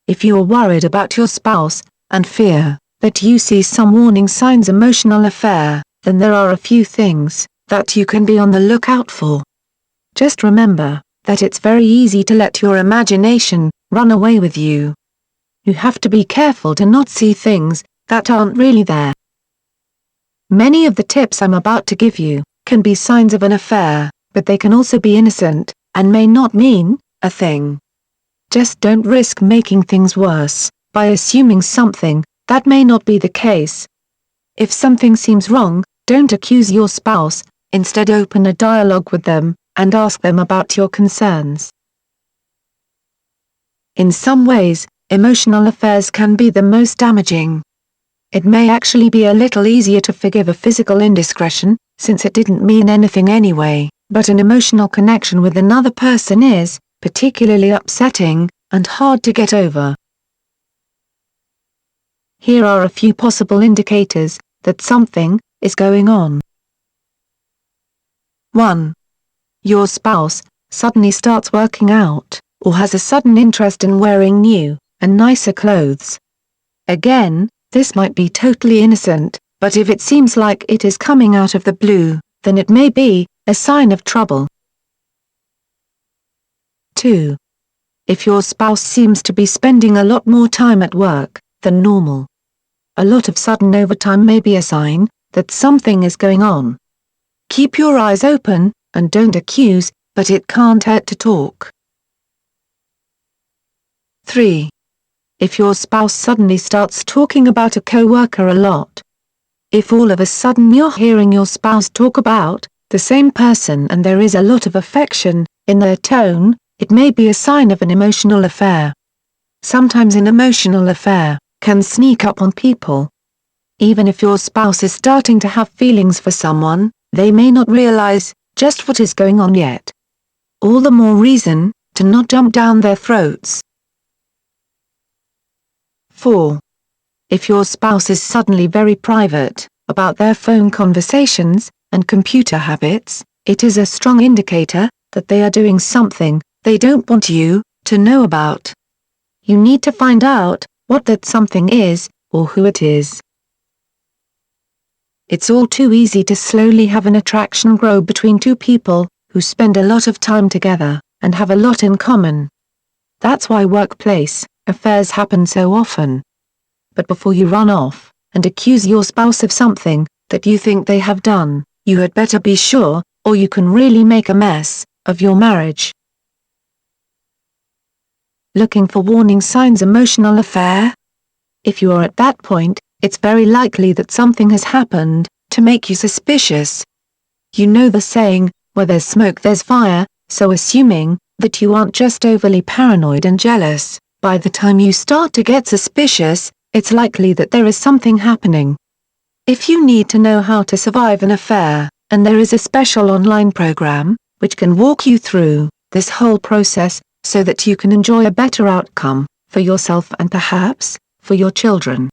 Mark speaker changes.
Speaker 1: If you are worried about your spouse, and fear that you see some warning signs emotional affair, then there are a few things that you can be on the lookout for. Just remember that it's very easy to let your imagination run away with you. You have to be careful to not see things that aren't really there. Many of the tips I'm about to give you can be signs of an affair, but they can also be innocent and may not mean a thing. Just don't risk making things worse by assuming something that may not be the case. If something seems wrong, don't accuse your spouse, instead open a dialogue with them and ask them about your concerns. In some ways, emotional affairs can be the most damaging. It may actually be a little easier to forgive a physical indiscretion, since it didn't mean anything anyway, but an emotional connection with another person is particularly upsetting and hard to get over. Here are a few possible indicators that something is going on. 1. Your spouse suddenly starts working out, or has a sudden interest in wearing new and nicer clothes. Again, this might be totally innocent, but if it seems like it is coming out of the blue, then it may be a sign of trouble. 2. If your spouse seems to be spending a lot more time at work than normal. A lot of sudden overtime may be a sign that something is going on. Keep your eyes open, and don't accuse, but it can't hurt to talk. 3. If your spouse suddenly starts talking about a coworker a lot. If all of a sudden you're hearing your spouse talk about the same person and there is a lot of affection in their tone, it may be a sign of an emotional affair. Sometimes an emotional affair can sneak up on people. Even if your spouse is starting to have feelings for someone, they may not realize just what is going on yet. All the more reason to not jump down their throats. 4. If your spouse is suddenly very private about their phone conversations and computer habits, it is a strong indicator that they are doing something they don't want you to know about. You need to find out what that something is, or who it is. It's all too easy to slowly have an attraction grow between two people who spend a lot of time together and have a lot in common. That's why workplace affairs happen so often. But before you run off and accuse your spouse of something that you think they have done, you had better be sure, or you can really make a mess of your marriage. Looking for warning signs emotional affair? If you are at that point, it's very likely that something has happened to make you suspicious. You know the saying, where there's smoke there's fire, so assuming that you aren't just overly paranoid and jealous, by the time you start to get suspicious, it's likely that there is something happening. If you need to know how to survive an affair, and there is a special online program which can walk you through this whole process so that you can enjoy a better outcome for yourself and perhaps for your children.